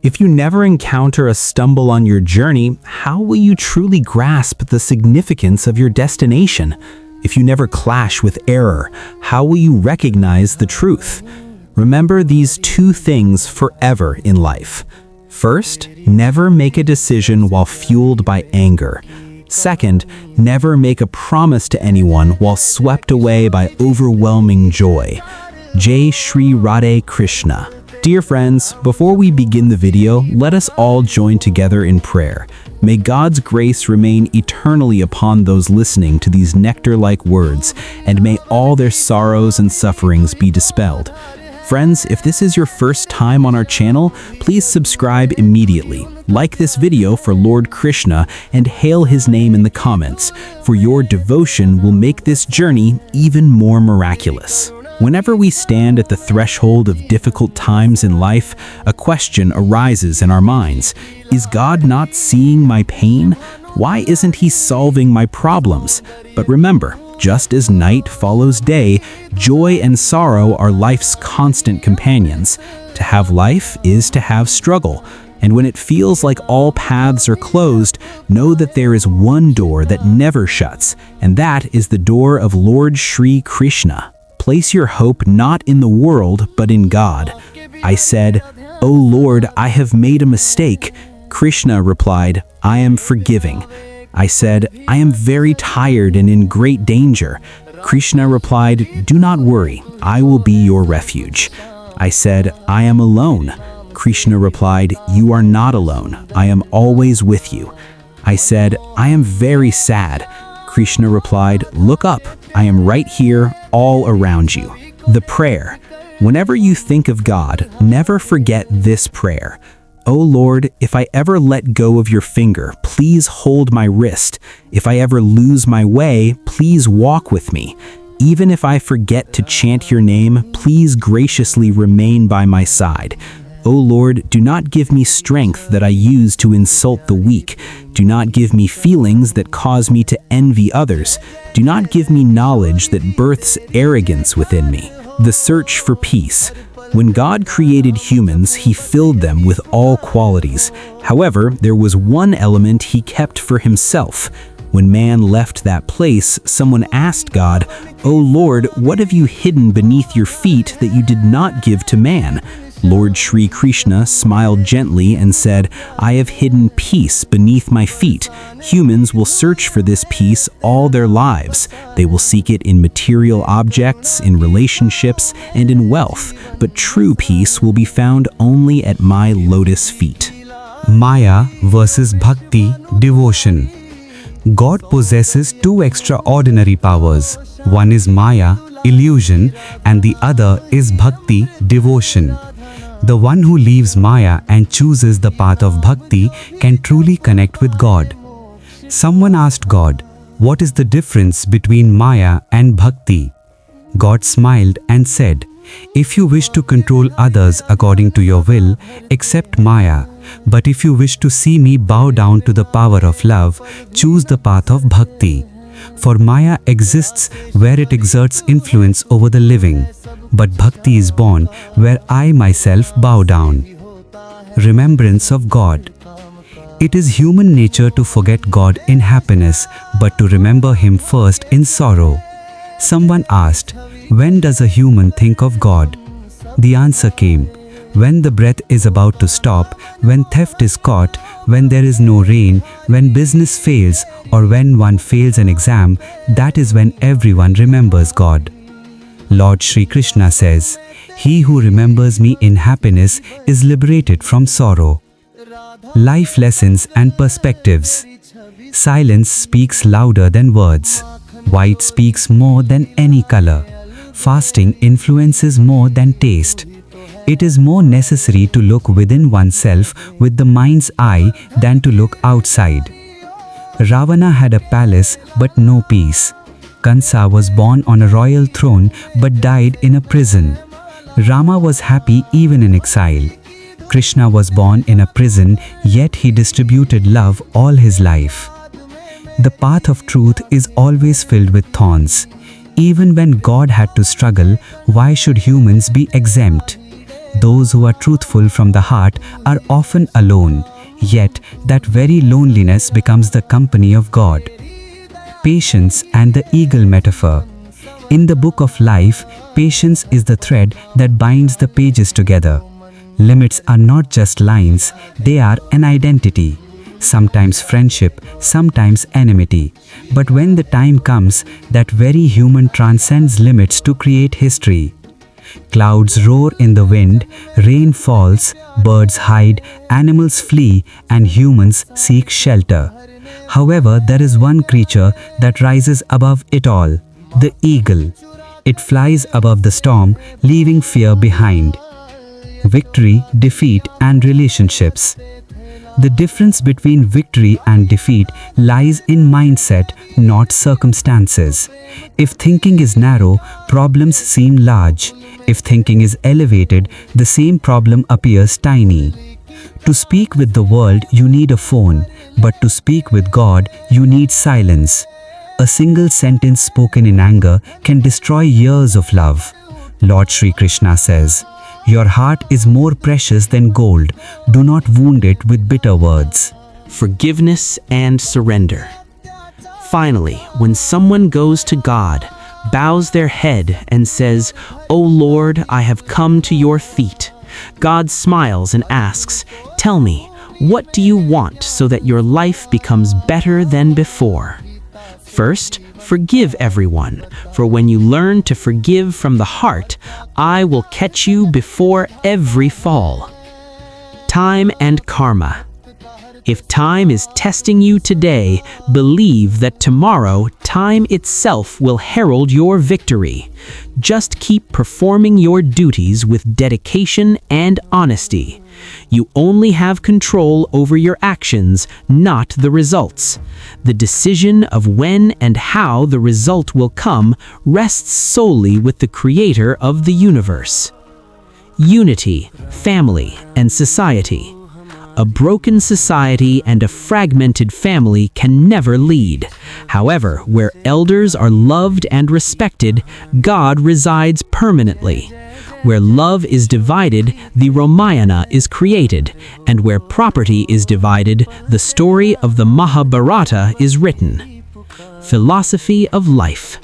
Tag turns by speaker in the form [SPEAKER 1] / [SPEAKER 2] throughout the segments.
[SPEAKER 1] If you never encounter a stumble on your journey, how will you truly grasp the significance of your destination? If you never clash with error, how will you recognize the truth? Remember these two things forever in life. First, never make a decision while fueled by anger. Second, never make a promise to anyone while swept away by overwhelming joy. Jai Shri Radhe Krishna. Dear friends, before we begin the video, let us all join together in prayer. May God's grace remain eternally upon those listening to these nectar-like words, and may all their sorrows and sufferings be dispelled. Friends, if this is your first time on our channel, please subscribe immediately. Like this video for Lord Krishna and hail his name in the comments, for your devotion will make this journey even more miraculous. Whenever we stand at the threshold of difficult times in life, a question arises in our minds. Is God not seeing my pain? Why isn't he solving my problems? But remember, just as night follows day, joy and sorrow are life's constant companions. To have life is to have struggle. And when it feels like all paths are closed, know that there is one door that never shuts, and that is the door of Lord Shri Krishna. Place your hope not in the world, but in God. I said, "O Lord, I have made a mistake." Krishna replied, "I am forgiving." I said, "I am very tired and in great danger." Krishna replied, "Do not worry, I will be your refuge." I said, "I am alone." Krishna replied, "You are not alone. I am always with you." I said, "I am very sad." Krishna replied, "Look up. I am right here, all around you." The prayer. Whenever you think of God, never forget this prayer. "O Lord, if I ever let go of your finger, please hold my wrist. If I ever lose my way, please walk with me. Even if I forget to chant your name, please graciously remain by my side. O Lord, do not give me strength that I use to insult the weak. Do not give me feelings that cause me to envy others. Do not give me knowledge that births arrogance within me." The search for peace. When God created humans, he filled them with all qualities. However, there was one element he kept for himself. When man left that place, someone asked God, "O Lord, what have you hidden beneath your feet that you did not give to man?" Lord Shri Krishna smiled gently and said, "I have hidden peace beneath my feet. Humans will search for this peace all their lives. They will seek it in material objects, in relationships, and in wealth. But true peace will be found only at my lotus feet."
[SPEAKER 2] Maya versus Bhakti, devotion. God possesses two extraordinary powers. One is Maya, illusion, and the other is Bhakti, devotion. The one who leaves Maya and chooses the path of Bhakti can truly connect with God. Someone asked God, "What is the difference between Maya and Bhakti?" God smiled and said, "If you wish to control others according to your will, accept Maya. But if you wish to see me bow down to the power of love, choose the path of Bhakti. For Maya exists where it exerts influence over the living, but Bhakti is born where I myself bow down." Remembrance of God. It is human nature to forget God in happiness, but to remember him first in sorrow. Someone asked, "When does a human think of God?" The answer came, when the breath is about to stop, when theft is caught, when there is no rain, when business fails, or when one fails an exam, that is when everyone remembers God. Lord Shri Krishna says, "He who remembers me in happiness is liberated from sorrow." Life lessons and perspectives. Silence speaks louder than words. White speaks more than any color. Fasting influences more than taste. It is more necessary to look within oneself with the mind's eye than to look outside. Ravana had a palace but no peace. Kansa was born on a royal throne but died in a prison. Rama was happy even in exile. Krishna was born in a prison, yet he distributed love all his life. The path of truth is always filled with thorns. Even when God had to struggle, why should humans be exempt? Those who are truthful from the heart are often alone, yet that very loneliness becomes the company of God. Patience and the eagle metaphor. In the book of life, patience is the thread that binds the pages together. Limits are not just lines, they are an identity. Sometimes friendship, sometimes enmity. But when the time comes, that very human transcends limits to create history. Clouds roar in the wind, rain falls, birds hide, animals flee, and humans seek shelter. However, there is one creature that rises above it all, the eagle. It flies above the storm, leaving fear behind. Victory, defeat, and relationships. The difference between victory and defeat lies in mindset, not circumstances. If thinking is narrow, problems seem large. If thinking is elevated, the same problem appears tiny. To speak with the world, you need a phone, but to speak with God, you need silence. A single sentence spoken in anger can destroy years of love. Lord Shri Krishna says, "Your heart is more precious than gold. Do not wound it with bitter words."
[SPEAKER 1] Forgiveness and surrender. Finally, when someone goes to God, bows their head and says, "O Lord, I have come to your feet," God smiles and asks, "Tell me, what do you want so that your life becomes better than before?" First, forgive everyone, for when you learn to forgive from the heart, I will catch you before every fall. Time and karma. If time is testing you today, believe that tomorrow time itself will herald your victory. Just keep performing your duties with dedication and honesty. You only have control over your actions, not the results. The decision of when and how the result will come rests solely with the Creator of the universe. Unity, family, and society. A broken society and a fragmented family can never lead. However, where elders are loved and respected, God resides permanently. Where love is divided, the Ramayana is created, and where property is divided, the story of the Mahabharata is written. Philosophy of life.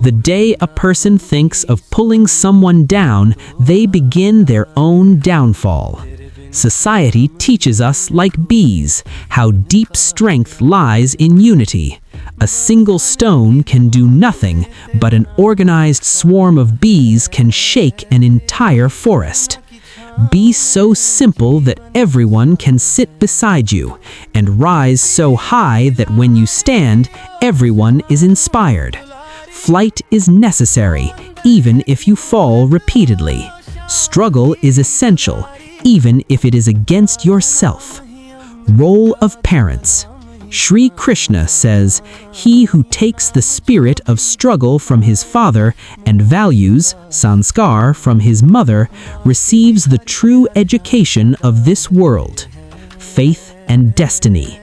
[SPEAKER 1] The day a person thinks of pulling someone down, they begin their own downfall. Society teaches us, like bees, how deep strength lies in unity. A single stone can do nothing, but an organized swarm of bees can shake an entire forest. Be so simple that everyone can sit beside you, and rise so high that when you stand, everyone is inspired. Flight is necessary, even if you fall repeatedly. Struggle is essential, even if it is against yourself. Role of parents. Shri Krishna says, "He who takes the spirit of struggle from his father and values, sanskar, from his mother, receives the true education of this world." Faith and destiny.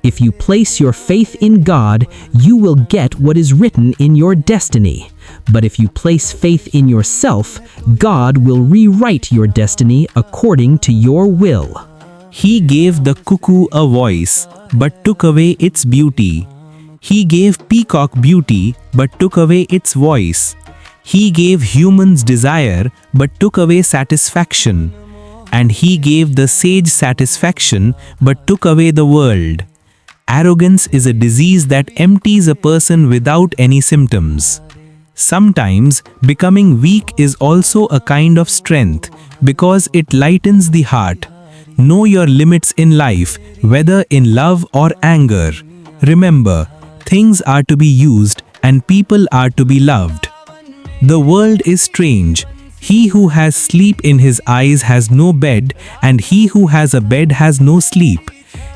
[SPEAKER 1] If you place your faith in God, you will get what is written in your destiny. But if you place faith in yourself, God will rewrite your destiny according to your will.
[SPEAKER 3] He gave the cuckoo a voice, but took away its beauty. He gave peacock beauty, but took away its voice. He gave humans desire, but took away satisfaction. And he gave the sage satisfaction, but took away the world. Arrogance is a disease that empties a person without any symptoms. Sometimes, becoming weak is also a kind of strength, because it lightens the heart. Know your limits in life, whether in love or anger. Remember, things are to be used and people are to be loved. The world is strange. He who has sleep in his eyes has no bed, and he who has a bed has no sleep.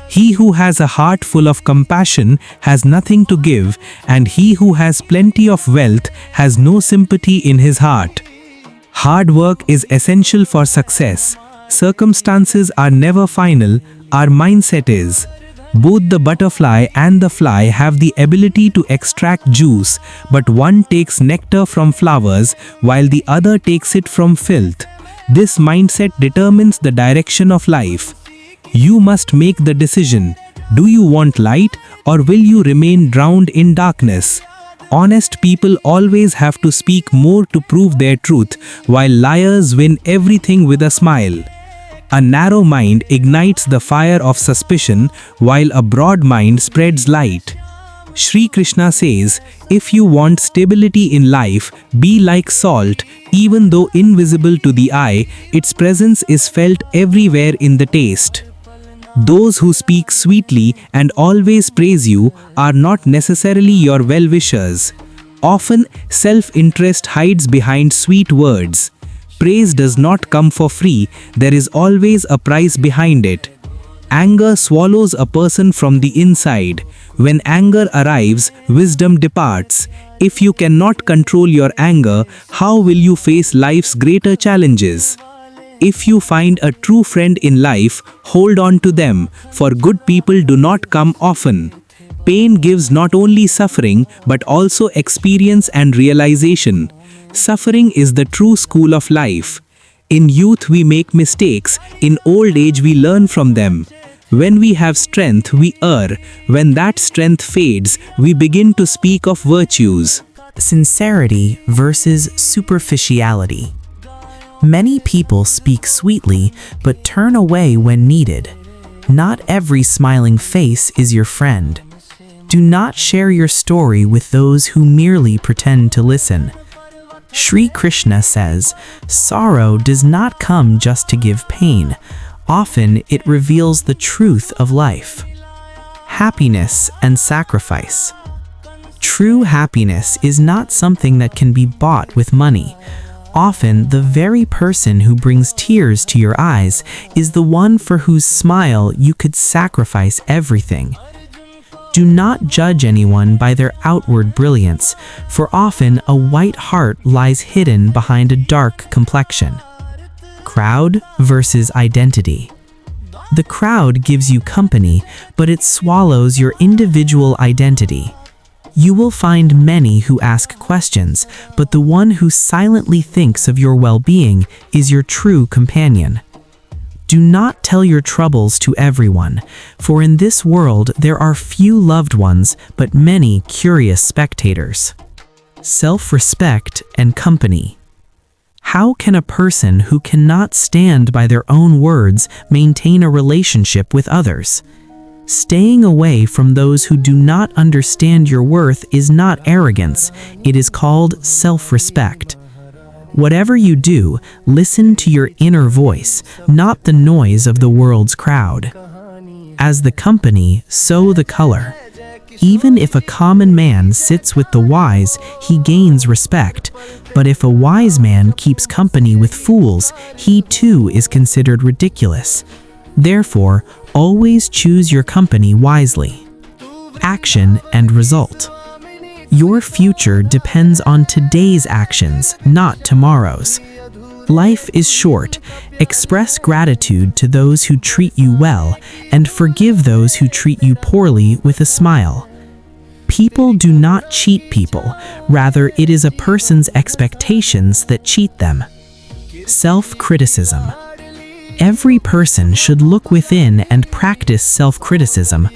[SPEAKER 3] He who has a heart full of compassion has nothing to give, and he who has plenty of wealth has no sympathy in his heart. Hard work is essential for success. Circumstances are never final, our mindset is. Both the butterfly and the fly have the ability to extract juice, but one takes nectar from flowers while the other takes it from filth. This mindset determines the direction of life. You must make the decision. Do you want light or will you remain drowned in darkness? Honest people always have to speak more to prove their truth, while liars win everything with a smile. A narrow mind ignites the fire of suspicion, while a broad mind spreads light. Shri Krishna says, if you want stability in life, be like salt. Even though invisible to the eye, its presence is felt everywhere in the taste. Those who speak sweetly and always praise you are not necessarily your well-wishers. Often, self-interest hides behind sweet words. Praise does not come for free, there is always a price behind it. Anger swallows a person from the inside. When anger arrives, wisdom departs. If you cannot control your anger, how will you face life's greater challenges? If you find a true friend in life, hold on to them, for good people do not come often. Pain gives not only suffering, but also experience and realization. Suffering is the true school of life. In youth we make mistakes, in old age we learn from them. When we have strength, we err. When that strength fades, we begin to speak of virtues.
[SPEAKER 1] Sincerity versus superficiality. Many people speak sweetly, but turn away when needed. Not every smiling face is your friend. Do not share your story with those who merely pretend to listen. Shri Krishna says, sorrow does not come just to give pain. Often it reveals the truth of life. Happiness and sacrifice. True happiness is not something that can be bought with money. Often, the very person who brings tears to your eyes is the one for whose smile you could sacrifice everything. Do not judge anyone by their outward brilliance, for often a white heart lies hidden behind a dark complexion. Crowd versus identity. The crowd gives you company, but it swallows your individual identity. You will find many who ask questions, but the one who silently thinks of your well-being is your true companion. Do not tell your troubles to everyone, for in this world there are few loved ones, but many curious spectators. Self-respect and company. How can a person who cannot stand by their own words maintain a relationship with others? Staying away from those who do not understand your worth is not arrogance, it is called self-respect. Whatever you do, listen to your inner voice, not the noise of the world's crowd. As the company, so the color. Even if a common man sits with the wise, he gains respect. But if a wise man keeps company with fools, he too is considered ridiculous. Therefore, always choose your company wisely. Action and result. Your future depends on today's actions, not tomorrow's. Life is short. Express gratitude to those who treat you well, and forgive those who treat you poorly with a smile. People do not cheat people, rather it is a person's expectations that cheat them. Self-criticism. Every person should look within and practice self-criticism.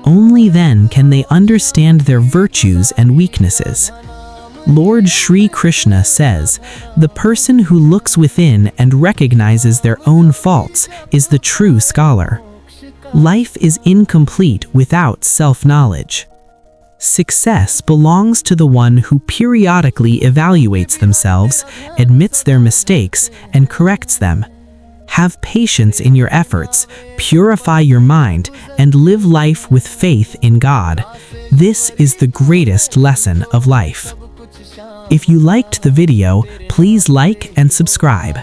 [SPEAKER 1] Only then can they understand their virtues and weaknesses. Lord Shri Krishna says, the person who looks within and recognizes their own faults is the true scholar. Life is incomplete without self-knowledge. Success belongs to the one who periodically evaluates themselves, admits their mistakes, and corrects them. Have patience in your efforts, purify your mind, and live life with faith in God. This is the greatest lesson of life. If you liked the video, please like and subscribe.